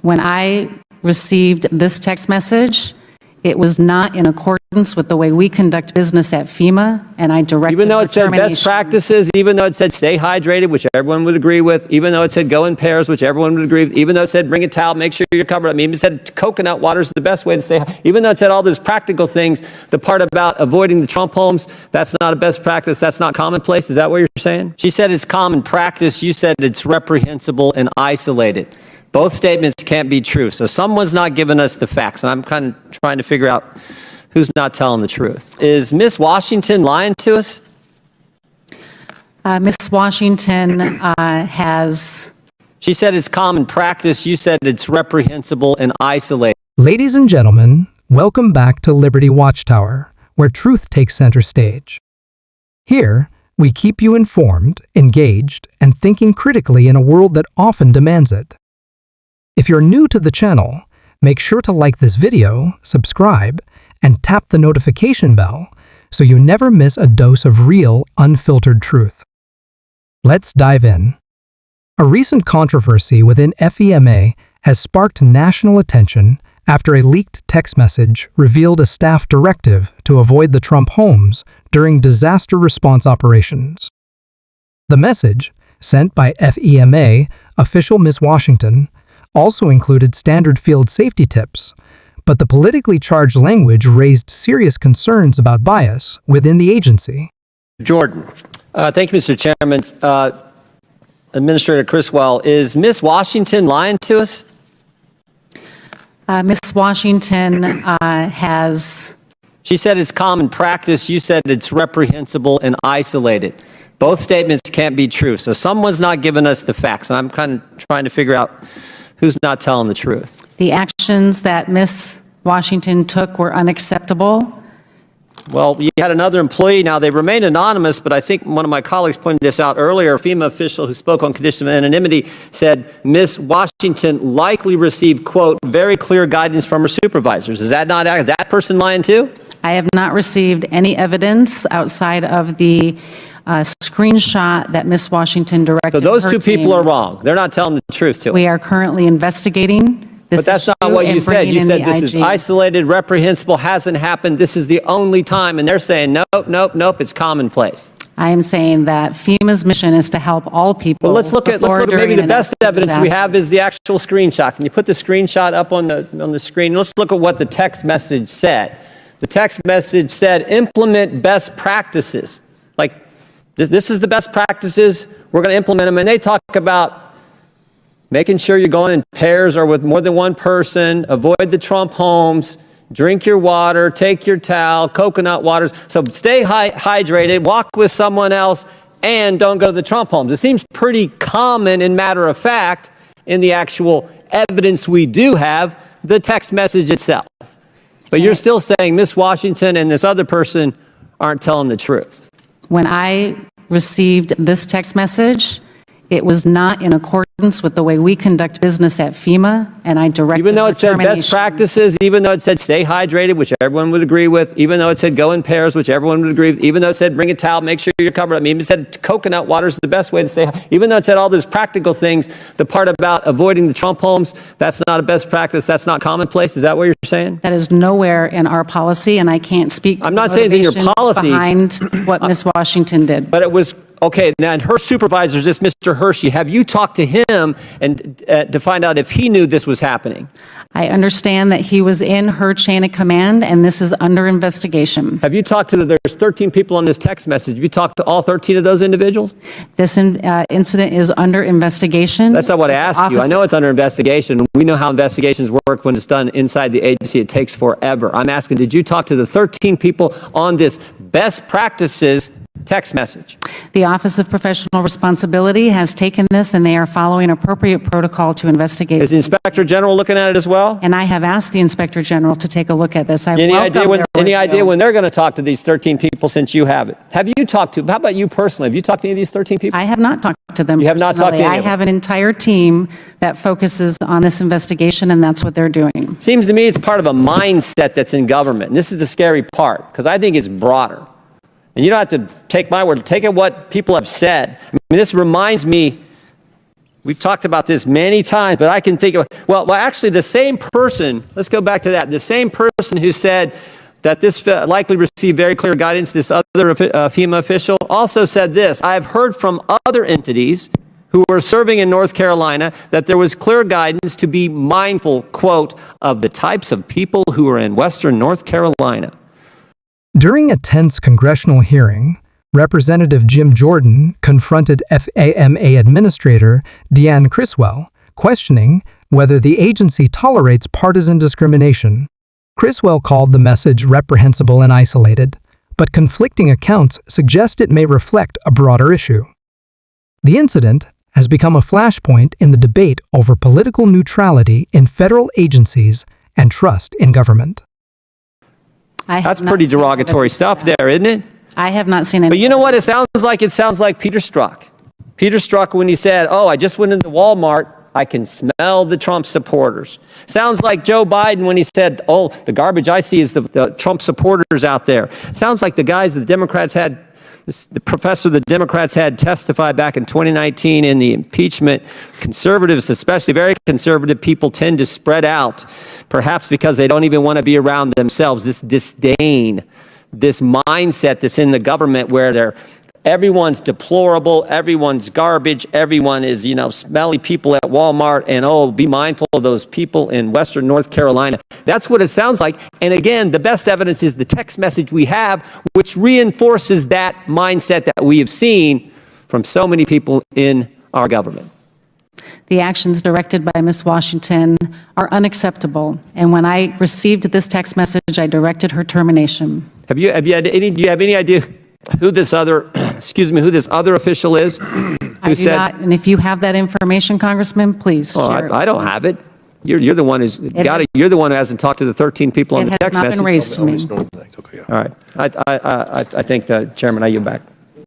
When I received this text message, it was not in accordance with the way we conduct business at FEMA, and I directed Even though it said termination. best practices, even though it said stay hydrated, which everyone would agree with, even though it said go in pairs, which everyone would agree with, even though it said bring a towel, make sure you're covered. I mean, it said coconut water is the best way to stay, even though it said all these practical things, the part about avoiding the Trump homes, that's not a best practice, that's not commonplace. Is that what you're saying? She said it's common practice. You said it's reprehensible and isolated. Both statements can't be true. So someone's not giving us the facts, and I'm kind of trying to figure out who's not telling the truth. Is Miss Washington lying to us? Miss Washington has... She said it's common practice. You said it's reprehensible and isolated. Ladies and gentlemen, welcome back to Liberty Watchtower, where truth takes center stage. Here, we keep you informed, engaged, and thinking critically in a world that often demands it. If you're new to the channel, make sure to like this video, subscribe, and tap the notification bell so you never miss a dose of real, unfiltered truth. Let's dive in. A recent controversy within FEMA has sparked national attention after a leaked text message revealed a staff directive to avoid the Trump homes during disaster response operations. The message, sent by FEMA official Ms. Washington, also included standard field safety tips, but the politically charged language raised serious concerns about bias within the agency. Jordan. Thank you, Mr. Chairman. Administrator Criswell, is Miss Washington lying to us? Miss Washington has... She said it's common practice. You said it's reprehensible and isolated. Both statements can't be true. So someone's not giving us the facts, and I'm kind of trying to figure out who's not telling the truth. The actions that Miss Washington took were unacceptable. Well, you had another employee. Now, they remain anonymous, but I think one of my colleagues pointed this out earlier. A FEMA official who spoke on condition of anonymity said Miss Washington likely received, quote, very clear guidance from her supervisors. Is that not that person lying too? I have not received any evidence outside of the screenshot that Miss Washington directed. So those her two people team. are wrong. They're not telling the truth to us. We are currently investigating this. But that's not what you said. You said this is isolated, reprehensible, hasn't happened. This is the only time. And they're saying, nope, nope, nope, it's commonplace. I am saying that FEMA's mission is to help all people. Well, let's look at maybe the best evidence we have is the actual screenshot. Can you put the screenshot up on the screen? Let's look at what the text message said. The text message said, implement best practices. Like, this is the best practices. We're going to implement them. And they talk about making sure you're going in pairs or with more than one person, avoid the Trump homes, drink your water, take your towel, coconut waters. So stay hydrated, walk with someone else, and don't go to the Trump homes. It seems pretty common and matter of fact in the actual evidence we do have, the text message itself. But you're still saying Miss Washington and this other person aren't telling the truth. When I received this text message, it was not in accordance with the way we conduct business at FEMA, and I directed Even though it said termination. best practices, even though it said stay hydrated, which everyone would agree with, even though it said go in pairs, which everyone would agree with, even though it said bring a towel, make sure you're covered. I mean, it said coconut water is the best way to stay, even though it said all these practical things, the part about avoiding the Trump homes, that's not a best practice, that's not commonplace. Is that what you're saying? That is nowhere in our policy, and I can't speak to I'm not saying it's in your motivations policy. behind what Miss Washington did. But it was, okay, now and her supervisor, this Mr. Hershey, have you talked to him and to find out if he knew this was happening? I understand that he was in her chain of command, and this is under investigation. Have you talked to, there's 13 people on this text message. Have you talked to all 13 of those individuals? This incident is under investigation. That's not what I asked you. I know it's under investigation. We know how investigations work when it's done inside the agency. It takes forever. I'm asking, did you talk to the 13 people on this best practices text message? The Office of Professional Responsibility has taken this, and they are following appropriate protocol to investigate. Is the Inspector General looking at it as well? And I have asked the Inspector General to take a look at this. Any idea when they're going to talk to these 13 people since you have it? Have you talked to, how about you personally? Have you talked to any of these 13 people? I have not talked to them. You have not talked to any I of them? have an entire team that focuses on this investigation, and that's what they're doing. Seems to me it's part of a mindset that's in government. And this is the scary part, because I think it's broader. And you don't have to take my word, take it what people have said. I mean, this reminds me We've talked about this many times, but I can think of, well, actually the same person, let's go back to that, the same person who said that this likely received very clear guidance, this other FEMA official, also said this: I've heard from other entities who were serving in North Carolina that there was clear guidance to be mindful, quote, of the types of people who are in Western North Carolina. During a tense congressional hearing, Representative Jim Jordan confronted FEMA Administrator Deanne Criswell, questioning whether the agency tolerates partisan discrimination. Criswell called the message reprehensible and isolated, but conflicting accounts suggest it may reflect a broader issue. The incident has become a flashpoint in the debate over political neutrality in federal agencies and trust in government. That's pretty derogatory stuff there, isn't it? I have not seen any. But you know what it sounds like? It sounds like Peter Strzok. Peter Strzok, when he said, oh, I just went into Walmart, I can smell the Trump supporters. Sounds like Joe Biden when he said, oh, the garbage I see is the Trump supporters out there. Sounds like the guys the Democrats had, the professor the Democrats had testify back in 2019 in the impeachment. Conservatives, especially very conservative people, tend to spread out, perhaps because they don't even want to be around themselves. This disdain, this mindset that's in the government where everyone's deplorable, everyone's garbage, everyone is, smelly people at Walmart, and oh, be mindful of those people in Western North Carolina. That's what it sounds like. And again, the best evidence is the text message we have, which reinforces that mindset that we have seen from so many people in our government. The actions directed by Ms. Washington are unacceptable, and when I received this text message, I directed her termination. Do you have any idea who this other, who this other official is? I do not, and if you have that information, Congressman, please share it. I don't have it. You're the one who's got it. You're the one who hasn't talked to the 13 people on the text message. It has not been raised to me. All right. I think, Chairman, I yield back.